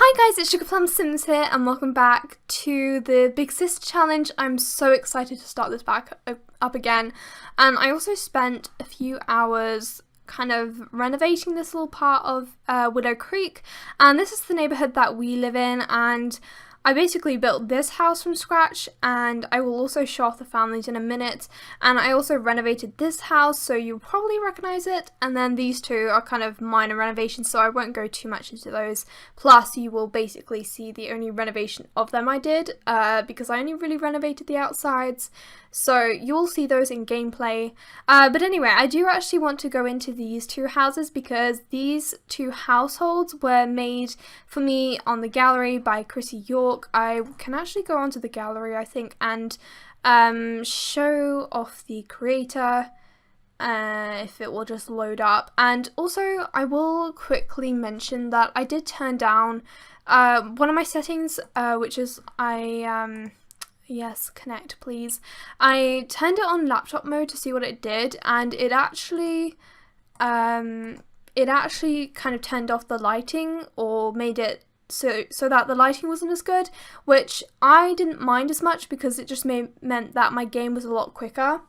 Hi guys, it's SugarPlumSimss here and welcome back to the Big Sister Challenge. I'm so excited to start this back up again, and I also spent a few hours kind of renovating this little part of Widow Creek, and this is the neighbourhood that we live in, and I basically built this house from scratch, and I will also show off the families in a minute. And I also renovated this house, so you'll probably recognise it, and then these two are kind of minor renovations, so I won't go too much into those. Plus you will basically see the only renovation of them I did, because I only really renovated the outsides, so you'll see those in gameplay. But anyway, I do actually want to go into these two houses because these two households were made for me on the gallery by Chrissy York. I can actually go onto the gallery, I think, and show off the creator if it will just load up. And also I will quickly mention that I did turn down one of my settings, which is yes, connect please. I turned it on laptop mode to see what it did, and it actually kind of turned off the lighting, or made it so that the lighting wasn't as good, which I didn't mind as much because it just meant that my game was a lot quicker.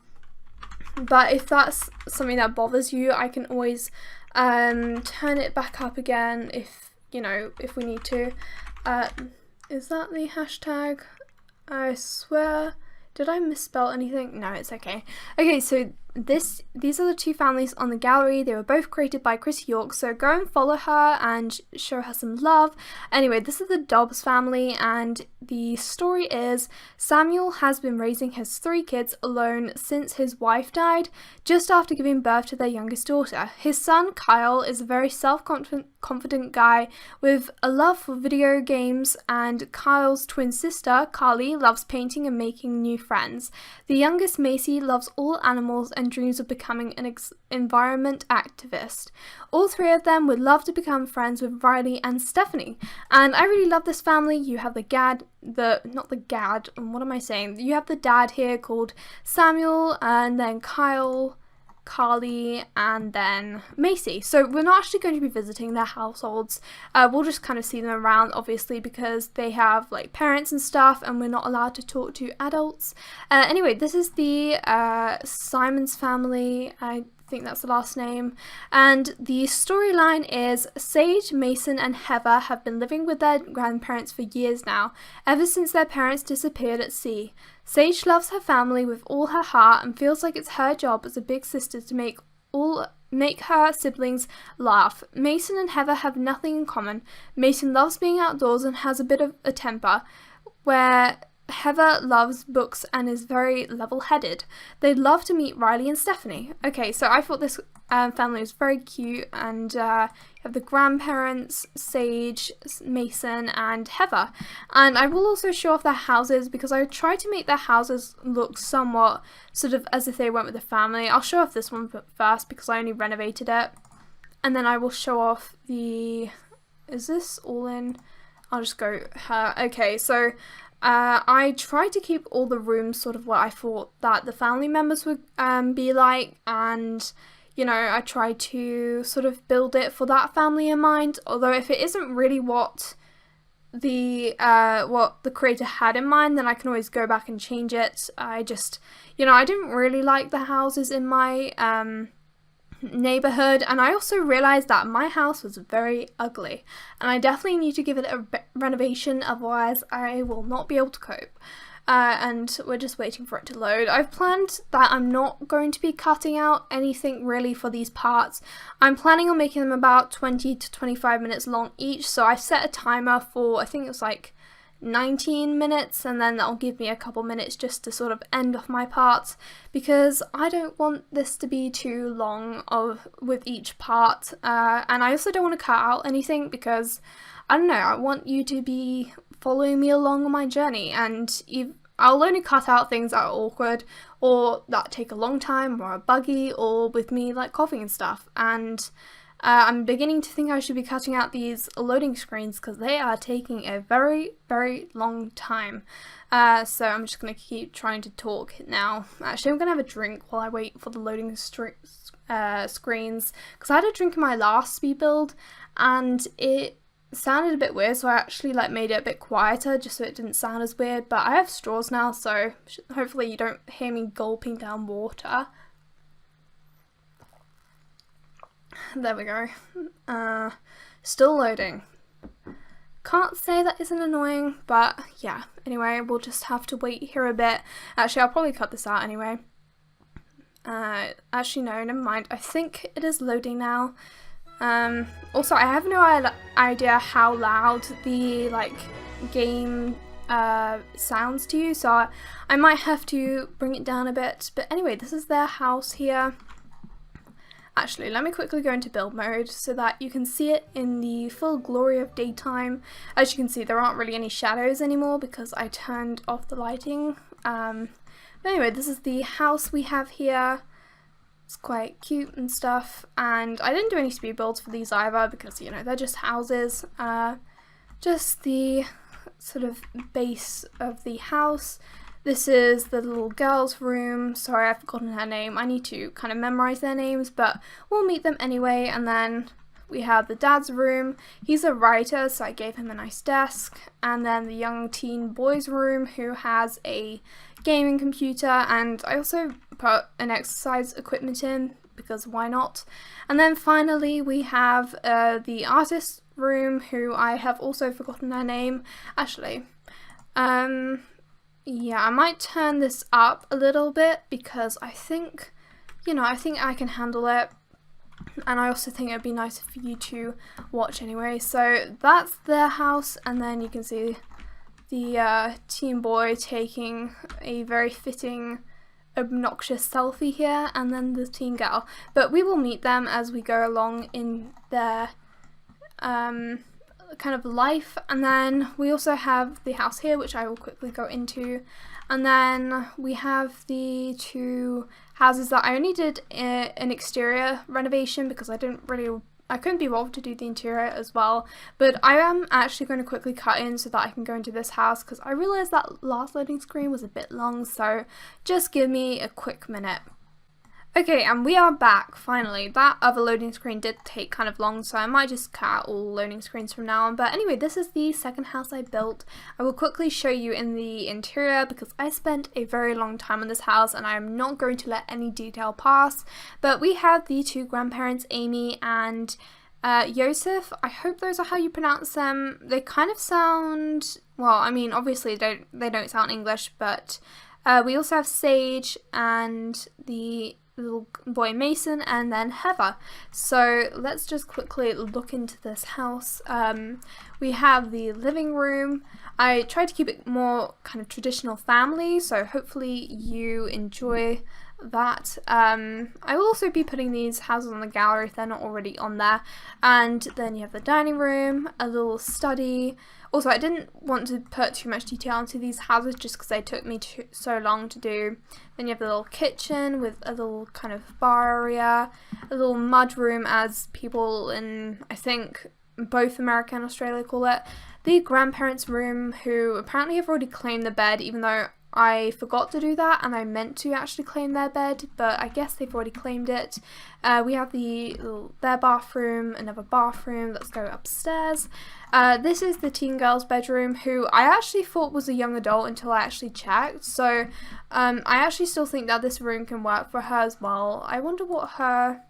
But if that's something that bothers you, I can always turn it back up again if we need to. Is that the hashtag? I swear, did I misspell anything? No, it's okay. Okay, so these are the two families on the gallery. They were both created by Chrissy York, so go and follow her and show her some love. Anyway, this is the Dobbs family, and the story is Samuel has been raising his 3 kids alone since his wife died, just after giving birth to their youngest daughter. His son, Kyle, is a very self-confident guy with a love for video games, and Kyle's twin sister, Carly, loves painting and making new friends. The youngest, Macy, loves all animals and dreams of becoming an environment activist. All 3 of them would love to become friends with Riley and Stephanie, and I really love this family. You have you have the dad here called Samuel, and then Kyle, Carly, and then Macy. So we're not actually going to be visiting their households. We'll just kind of see them around, obviously, because they have like parents and stuff, and we're not allowed to talk to adults. Anyway, this is the Simons family. I think that's the last name, and the storyline is Sage, Mason, and Heather have been living with their grandparents for years now, ever since their parents disappeared at sea. Sage loves her family with all her heart and feels like it's her job as a big sister to make her siblings laugh. Mason and Heather have nothing in common. Mason loves being outdoors and has a bit of a temper, where Heather loves books and is very level-headed. They'd love to meet Riley and Stephanie. Okay, so I thought this family was very cute, and you have the grandparents, Sage, Mason, and Heather. And I will also show off their houses because I tried to make their houses look somewhat sort of as if they went with the family. I'll show off this one first because I only renovated it, and then I will show off the... Is this all in? I'll just go her. Okay, so I tried to keep all the rooms sort of what I thought that the family members would be like, and I tried to sort of build it for that family in mind, although if it isn't really what the creator had in mind, then I can always go back and change it. I just, I didn't really like the houses in my neighborhood, and I also realized that my house was very ugly, and I definitely need to give it a renovation, otherwise I will not be able to cope. And we're just waiting for it to load. I've planned that I'm not going to be cutting out anything really for these parts. I'm planning on making them about 20 to 25 minutes long each, so I've set a timer for, I think it was like 19 minutes, and then that'll give me a couple minutes just to sort of end off my parts, because I don't want this to be too long with each part, and I also don't want to cut out anything because I don't know, I want you to be following me along on my journey, and I'll only cut out things that are awkward or that take a long time or are buggy or with me like coughing and stuff. And I'm beginning to think I should be cutting out these loading screens because they are taking a very, very long time. So I'm just going to keep trying to talk now. Actually, I'm going to have a drink while I wait for the loading screens, because I had a drink in my last speed build and it sounded a bit weird, so I actually like made it a bit quieter just so it didn't sound as weird. But I have straws now, so hopefully you don't hear me gulping down water. There we go. Still loading. Can't say that isn't annoying, but yeah. Anyway, we'll just have to wait here a bit. Actually, I'll probably cut this out anyway. Actually no, never mind. I think it is loading now. Also, I have no idea how loud the game sounds to you, so I might have to bring it down a bit. But anyway, this is their house here. Actually, let me quickly go into build mode so that you can see it in the full glory of daytime. As you can see, there aren't really any shadows anymore because I turned off the lighting. But anyway, this is the house we have here. It's quite cute and stuff, and I didn't do any speed builds for these either because, you know, they're just houses. Just the sort of base of the house. This is the little girl's room. Sorry, I've forgotten her name. I need to kind of memorize their names, but we'll meet them anyway. And then we have the dad's room. He's a writer, so I gave him a nice desk. And then the young teen boy's room, who has a gaming computer, and I also put an exercise equipment in because why not. And then finally we have the artist's room, who I have also forgotten their name. Actually, yeah, I might turn this up a little bit because I think, you know, I think I can handle it. And I also think it'd be nice for you to watch anyway. So that's their house, and then you can see the teen boy taking a very fitting obnoxious selfie here, and then the teen girl. But we will meet them as we go along in their kind of life. And then we also have the house here, which I will quickly go into. And then we have the two houses that I only did an exterior renovation because I couldn't be bothered to do the interior as well. But I am actually going to quickly cut in so that I can go into this house because I realised that last loading screen was a bit long, so just give me a quick minute. Okay, and we are back, finally. That other loading screen did take kind of long, so I might just cut out all loading screens from now on. But anyway, this is the second house I built. I will quickly show you in the interior because I spent a very long time in this house and I am not going to let any detail pass. But we have the two grandparents, Amy and Joseph. I hope those are how you pronounce them. They kind of sound, well, I mean, obviously they don't sound English, but we also have Sage and the little boy Mason, and then Heather. So let's just quickly look into this house. We have the living room. I tried to keep it more kind of traditional family, so hopefully you enjoy that. I will also be putting these houses on the gallery if they're not already on there. And then you have the dining room, a little study. Also, I didn't want to put too much detail into these houses just because they took me so long to do. Then you have the little kitchen with a little kind of bar area, a little mud room as people in, I think, both America and Australia call it. The grandparents' room, who apparently have already claimed the bed, even though I forgot to do that and I meant to actually claim their bed, but I guess they've already claimed it. We have their bathroom, another bathroom. Let's go upstairs. This is the teen girl's bedroom, who I actually thought was a young adult until I actually checked. So I actually still think that this room can work for her as well. I wonder what her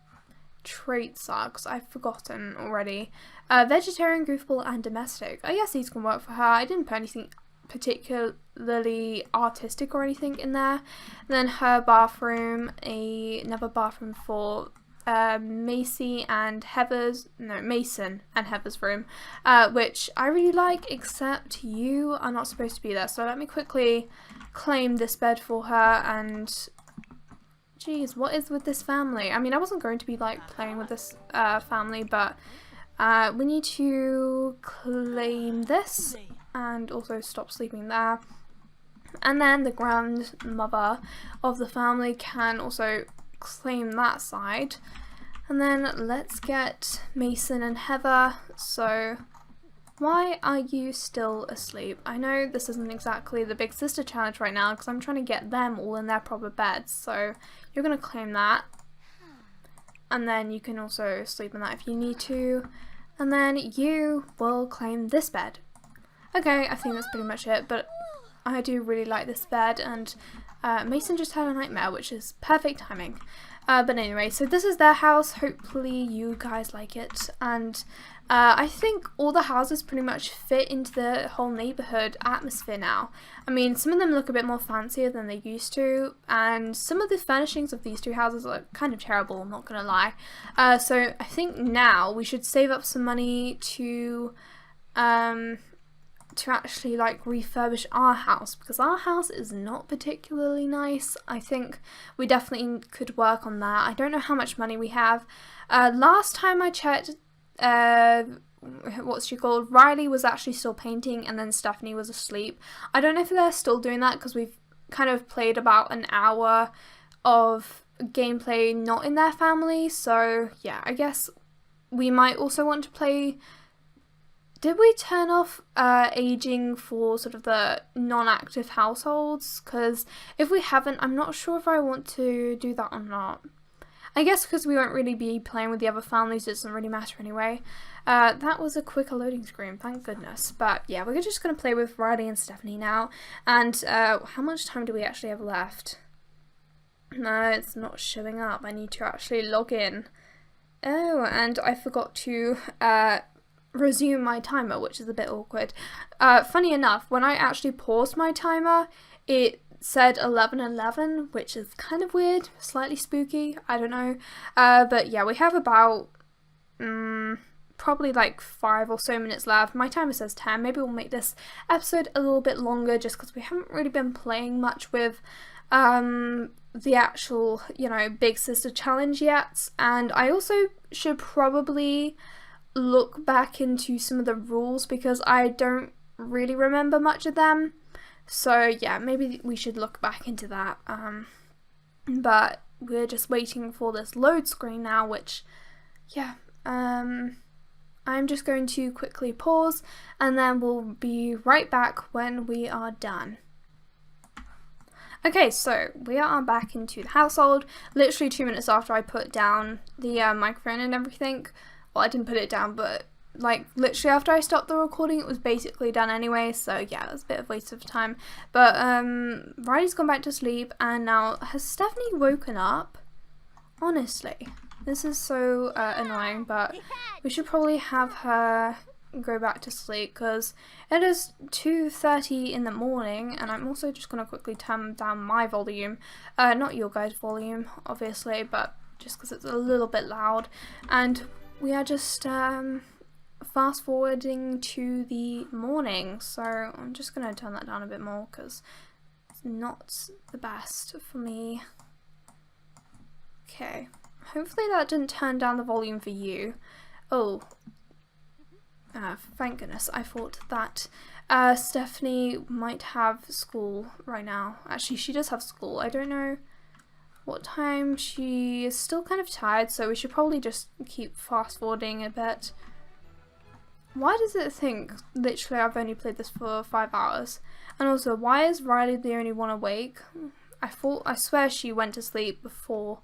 traits are because I've forgotten already. Vegetarian, goofball, and domestic. I guess these can work for her. I didn't put anything particularly artistic or anything in there. And then her bathroom, another bathroom for Mason and Heather's room, which I really like, except you are not supposed to be there. So let me quickly claim this bed for her. And geez, what is with this family? I mean, I wasn't going to be like playing with this family, but we need to claim this and also stop sleeping there. And then the grandmother of the family can also claim that side. And then let's get Mason and Heather. So why are you still asleep? I know this isn't exactly the big sister challenge right now because I'm trying to get them all in their proper beds, so you're going to claim that. And then you can also sleep in that if you need to. And then you will claim this bed. Okay, I think that's pretty much it, but I do really like this bed, and Mason just had a nightmare, which is perfect timing. But anyway, so this is their house. Hopefully you guys like it, and I think all the houses pretty much fit into the whole neighbourhood atmosphere now. I mean, some of them look a bit more fancier than they used to, and some of the furnishings of these two houses are kind of terrible, I'm not gonna lie. So I think now we should save up some money to actually like refurbish our house, because our house is not particularly nice. I think we definitely could work on that. I don't know how much money we have. Last time I checked, what's she called? Riley was actually still painting, and then Stephanie was asleep. I don't know if they're still doing that, because we've kind of played about an hour of gameplay not in their family. So yeah, I guess we might also want to play. Did we turn off aging for sort of the non-active households? Because if we haven't, I'm not sure if I want to do that or not. I guess because we won't really be playing with the other families, it doesn't really matter anyway. That was a quicker loading screen, thank goodness. But yeah, we're just going to play with Riley and Stephanie now. And how much time do we actually have left? No, it's not showing up. I need to actually log in. Oh, and I forgot to resume my timer, which is a bit awkward. Funny enough, when I actually paused my timer, it said 11:11, which is kind of weird, slightly spooky, I don't know. But yeah, we have about probably like 5 or so minutes left. My timer says 10. Maybe we'll make this episode a little bit longer, just because we haven't really been playing much with the actual, you know, Big Sister challenge yet. And I also should probably look back into some of the rules, because I don't really remember much of them. So yeah, maybe we should look back into that. But we're just waiting for this load screen now, which yeah, I'm just going to quickly pause, and then we'll be right back when we are done. Okay, so we are back into the household, literally 2 minutes after I put down the microphone and everything. Well, I didn't put it down, but like literally after I stopped the recording, it was basically done anyway. So yeah, it was a bit of a waste of time. But Riley's gone back to sleep, and now has Stephanie woken up? Honestly, this is so annoying, but we should probably have her go back to sleep, because it is 2:30 in the morning, and I'm also just gonna quickly turn down my volume, not your guys' volume obviously, but just because it's a little bit loud. And we are just fast forwarding to the morning, so I'm just going to turn that down a bit more, because it's not the best for me. Okay, hopefully that didn't turn down the volume for you. Oh, thank goodness. I thought that Stephanie might have school right now. Actually, she does have school. I don't know what time. She is still kind of tired, so we should probably just keep fast forwarding a bit. Why does it think literally I've only played this for 5 hours? And also, why is Riley the only one awake? I swear she went to sleep before,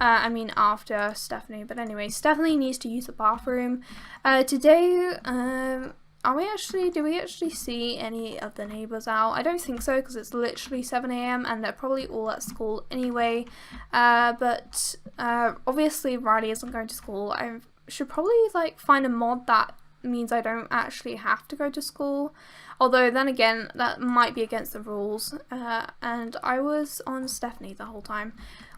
after Stephanie. But anyway, Stephanie needs to use the bathroom. Today, do we actually see any of the neighbours out? I don't think so, because it's literally 7 AM and they're probably all at school anyway. But obviously Riley isn't going to school. I should probably like find a mod that means I don't actually have to go to school. Although then again, that might be against the rules. And I was on Stephanie the whole time.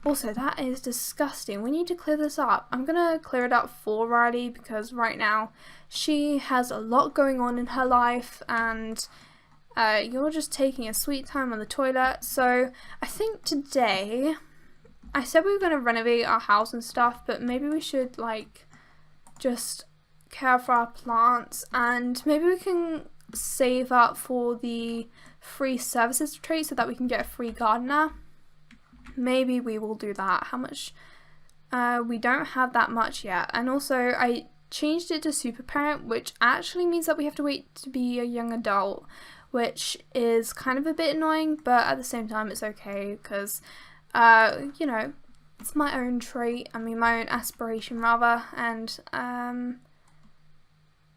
Also, that is disgusting. We need to clear this up. I'm gonna clear it up for Riley, because right now she has a lot going on in her life, and you're just taking a sweet time on the toilet. So I think today, I said we were gonna renovate our house and stuff, but maybe we should like just care for our plants, and maybe we can save up for the free services trait so that we can get a free gardener. Maybe we will do that. How much? We don't have that much yet. And also I changed it to super parent, which actually means that we have to wait to be a young adult, which is kind of a bit annoying, but at the same time it's okay, because you know, it's my own trait, my own aspiration rather, and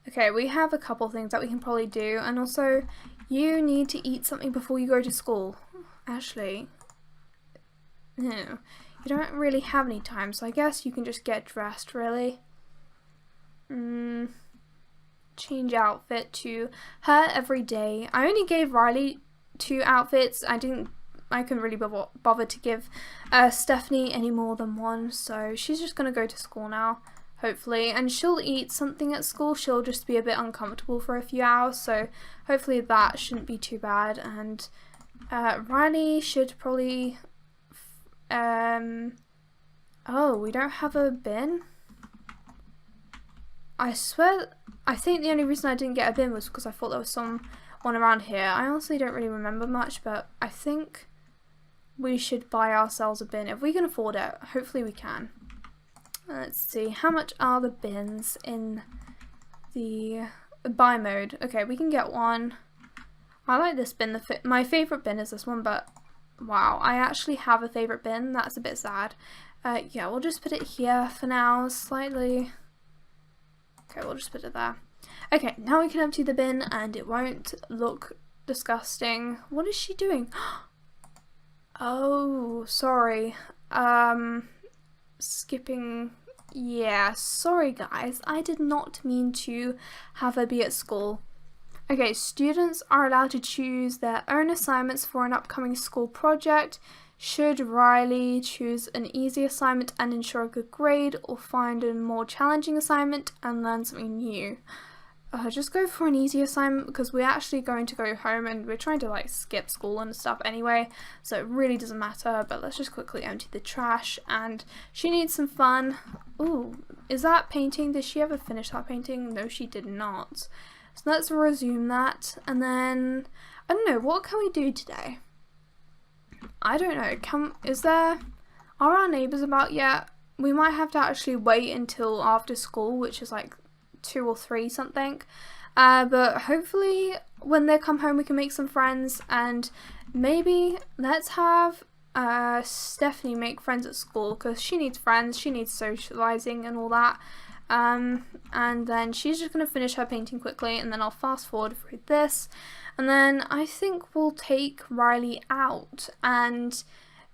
Okay, we have a couple things that we can probably do, and also you need to eat something before you go to school. Actually, no, you don't really have any time, so I guess you can just get dressed, really. Change outfit to her every day. I only gave Riley 2 outfits. I couldn't really bother to give Stephanie any more than 1, so she's just gonna go to school now, hopefully, and she'll eat something at school. She'll just be a bit uncomfortable for a few hours, so hopefully that shouldn't be too bad. And Riley should probably oh, we don't have a bin. I think the only reason I didn't get a bin was because I thought there was someone around here. I honestly don't really remember much, but I think we should buy ourselves a bin if we can afford it. Hopefully we can. Let's see, how much are the bins in the buy mode? Okay, we can get one. I like this bin. My favourite bin is this one, but wow, I actually have a favourite bin. That's a bit sad. Yeah, we'll just put it here for now, slightly. Okay, we'll just put it there. Okay, now we can empty the bin and it won't look disgusting. What is she doing? Oh, sorry. Skipping. Yeah, sorry guys. I did not mean to have her be at school. Okay, students are allowed to choose their own assignments for an upcoming school project. Should Riley choose an easy assignment and ensure a good grade, or find a more challenging assignment and learn something new? Just go for an easy assignment, because we're actually going to go home and we're trying to like skip school and stuff anyway, so it really doesn't matter. But let's just quickly empty the trash, and she needs some fun. Ooh, is that painting? Did she ever finish that painting? No, she did not. So let's resume that, and then I don't know, what can we do today? I don't know. Are our neighbours about yet? We might have to actually wait until after school, which is like 2 or 3 something. But hopefully when they come home we can make some friends, and maybe let's have Stephanie make friends at school, because she needs friends, she needs socialising and all that. And then she's just going to finish her painting quickly, and then I'll fast forward through this, and then I think we'll take Riley out, and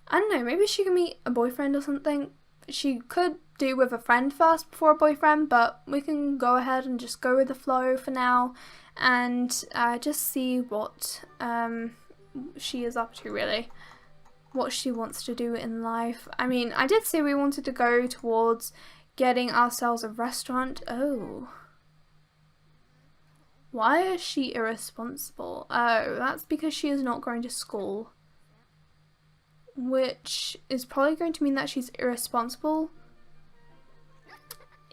I don't know, maybe she can meet a boyfriend or something. She could do with a friend first before a boyfriend, but we can go ahead and just go with the flow for now, and just see what she is up to, really, what she wants to do in life. I mean, I did say we wanted to go towards getting ourselves a restaurant. Oh. Why is she irresponsible? Oh, that's because she is not going to school. Which is probably going to mean that she's irresponsible.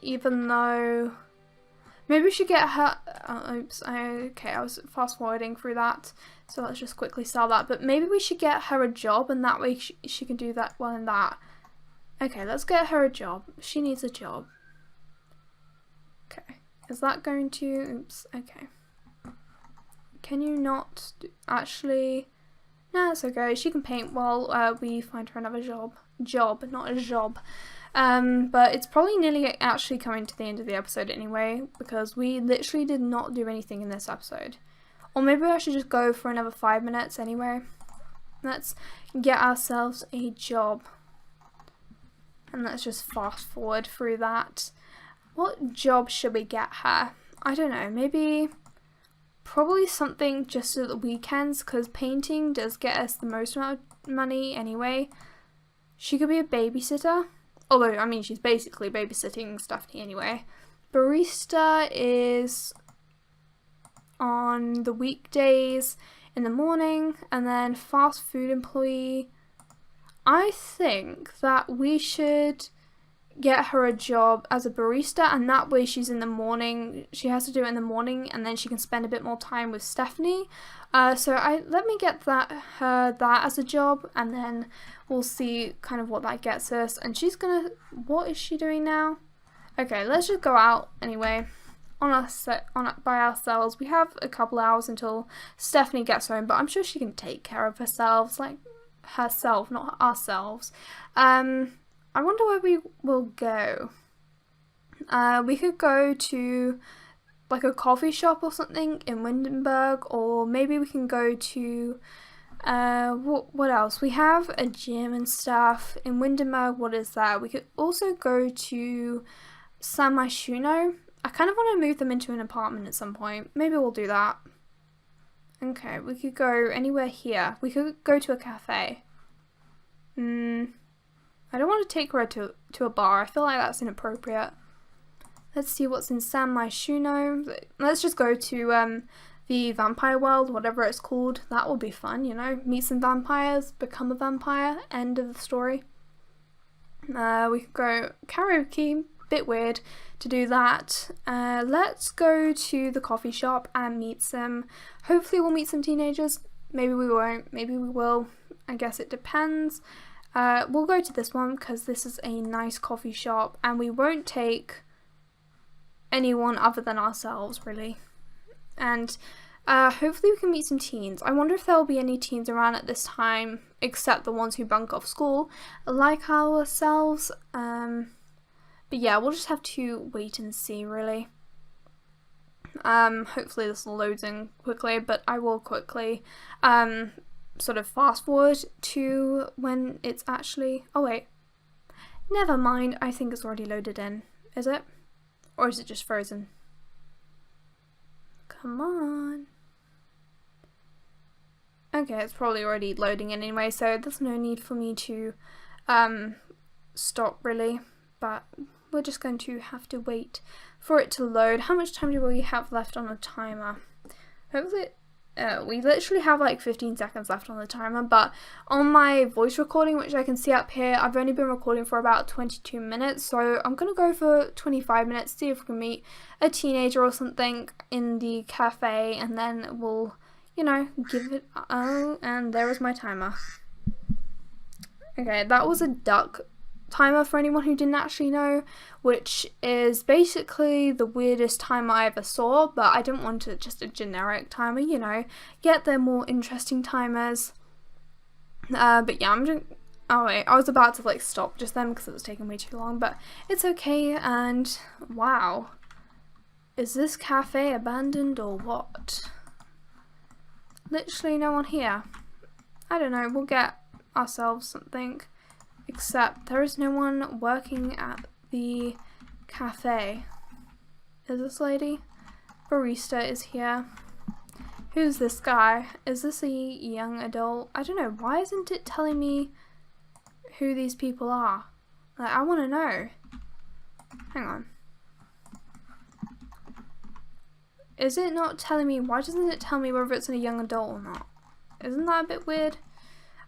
Even though... Maybe we should get her... oops, okay, I was fast forwarding through that. So let's just quickly sell that. But maybe we should get her a job, and that way she can do that well in that. Okay, let's get her a job. She needs a job. Okay. Is that going to... Oops, okay. Can you not... Actually... No, it's okay. She can paint while we find her another job. Job, not a job. But it's probably nearly actually coming to the end of the episode anyway, because we literally did not do anything in this episode. Or maybe I should just go for another 5 minutes anyway. Let's get ourselves a job. And let's just fast forward through that. What job should we get her? I don't know, maybe probably something just at the weekends, because painting does get us the most amount of money anyway. She could be a babysitter, although I mean she's basically babysitting Stephanie anyway. Barista is on the weekdays in the morning, and then fast food employee. I think that we should get her a job as a barista, and that way she's in the morning, she has to do it in the morning, and then she can spend a bit more time with Stephanie. So let me get her that as a job, and then we'll see kind of what that gets us. And she's gonna, what is she doing now? Okay, let's just go out anyway by ourselves. We have a couple hours until Stephanie gets home, but I'm sure she can take care of herself, like herself, not ourselves. I wonder where we will go. We could go to like a coffee shop or something in Windenburg, or maybe we can go to what else? We have a gym and stuff in Windenburg. What is that? We could also go to San Myshuno. I kind of want to move them into an apartment at some point. Maybe we'll do that. Okay, we could go anywhere here. We could go to a cafe. I don't want to take her to a bar. I feel like that's inappropriate. Let's see what's in San Myshuno. Let's just go to the vampire world, whatever it's called. That will be fun, you know. Meet some vampires, become a vampire, end of the story. We could go karaoke. Bit weird to do that. Let's go to the coffee shop and meet some, hopefully we'll meet some teenagers. Maybe we won't, maybe we will. I guess it depends. We'll go to this one because this is a nice coffee shop and we won't take anyone other than ourselves, really. And hopefully we can meet some teens. I wonder if there will be any teens around at this time except the ones who bunk off school like ourselves. But yeah, we'll just have to wait and see, really. Hopefully this loads in quickly, but I will quickly sort of fast forward to when it's actually... Oh wait, never mind, I think it's already loaded in. Is it? Or is it just frozen? Come on. Okay, it's probably already loading in anyway, so there's no need for me to stop, really. But we're just going to have to wait for it to load. How much time do we have left on the timer? Hopefully, we literally have like 15 seconds left on the timer, but on my voice recording, which I can see up here, I've only been recording for about 22 minutes, so I'm going to go for 25 minutes, see if we can meet a teenager or something in the cafe, and then we'll, you know, give it... Oh, and there is my timer. Okay, that was a duck timer for anyone who didn't actually know, which is basically the weirdest timer I ever saw, but I didn't want it just a generic timer, you know, yet they're more interesting timers. But yeah, I'm just... Oh wait, I was about to like stop just then because it was taking way too long, but it's okay. And wow, is this cafe abandoned or what? Literally no one here. I don't know, we'll get ourselves something. Except there is no one working at the cafe. Is this lady? Barista is here. Who's this guy? Is this a young adult? I don't know. Why isn't it telling me who these people are? Like, I want to know. Hang on. Is it not telling me? Why doesn't it tell me whether it's a young adult or not? Isn't that a bit weird?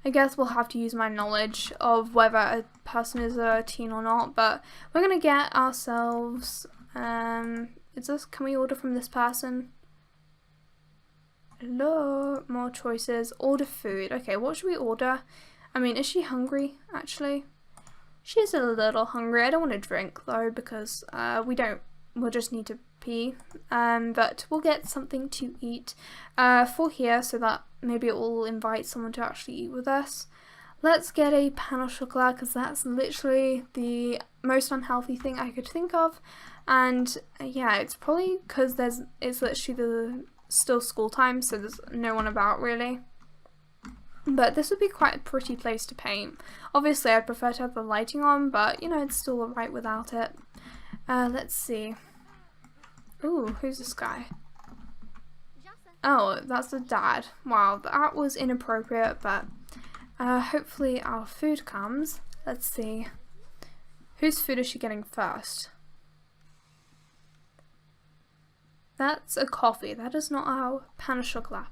I guess we'll have to use my knowledge of whether a person is a teen or not, but we're going to get ourselves, is this, can we order from this person? Hello, more choices, order food. Okay, what should we order? I mean, is she hungry, actually? She's a little hungry. I don't want to drink, though, because we'll just need to pee, but we'll get something to eat for here so that maybe it will invite someone to actually eat with us. Let's get a pan au chocolat because that's literally the most unhealthy thing I could think of, and yeah, it's probably because it's literally still school time, so there's no one about really. But this would be quite a pretty place to paint. Obviously I'd prefer to have the lighting on, but you know, it's still alright without it. Let's see. Ooh, who's this guy? Oh, that's the dad. Wow, that was inappropriate, but hopefully our food comes. Let's see. Whose food is she getting first? That's a coffee. That is not our pan au chocolat.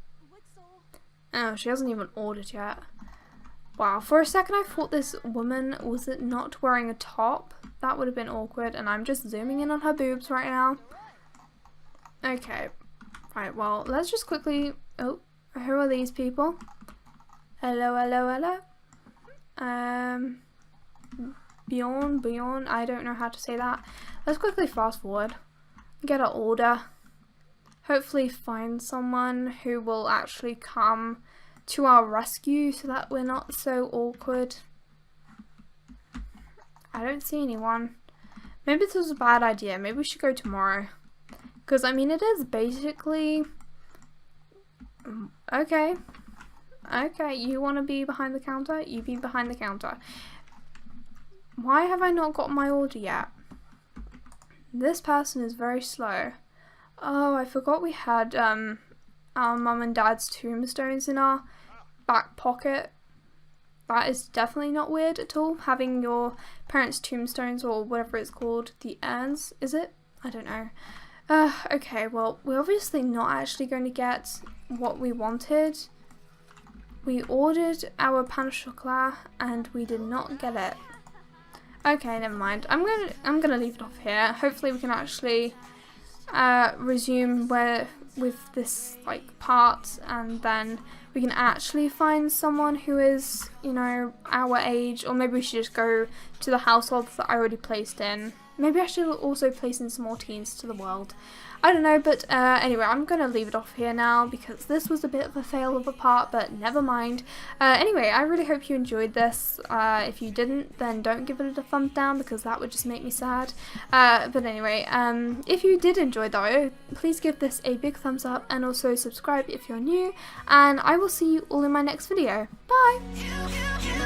Oh, she hasn't even ordered yet. Wow, for a second I thought this woman was not wearing a top. That would have been awkward, and I'm just zooming in on her boobs right now. Okay. Right, well, let's just quickly... Oh, who are these people? Hello, hello, hello. Bjorn, I don't know how to say that. Let's quickly fast forward. Get our order. Hopefully find someone who will actually come to our rescue so that we're not so awkward. I don't see anyone. Maybe this was a bad idea. Maybe we should go tomorrow. Because, I mean, it is basically... Okay. Okay, you want to be behind the counter? You be behind the counter. Why have I not got my order yet? This person is very slow. Oh, I forgot we had our mum and dad's tombstones in our back pocket. That is definitely not weird at all, having your parents' tombstones, or whatever it's called, the urns, is it? I don't know. Okay, well, we're obviously not actually going to get what we wanted. We ordered our pain au chocolat and we did not get it. Okay, never mind. I'm gonna leave it off here. Hopefully we can actually resume with this like part, and then we can actually find someone who is, you know, our age, or maybe we should just go to the households that I already placed in. Maybe I should also place in some more teens to the world. I don't know, but anyway, I'm going to leave it off here now because this was a bit of a fail of a part, but never mind. Anyway, I really hope you enjoyed this. If you didn't, then don't give it a thumbs down because that would just make me sad. But anyway, if you did enjoy though, please give this a big thumbs up and also subscribe if you're new, and I will see you all in my next video. Bye!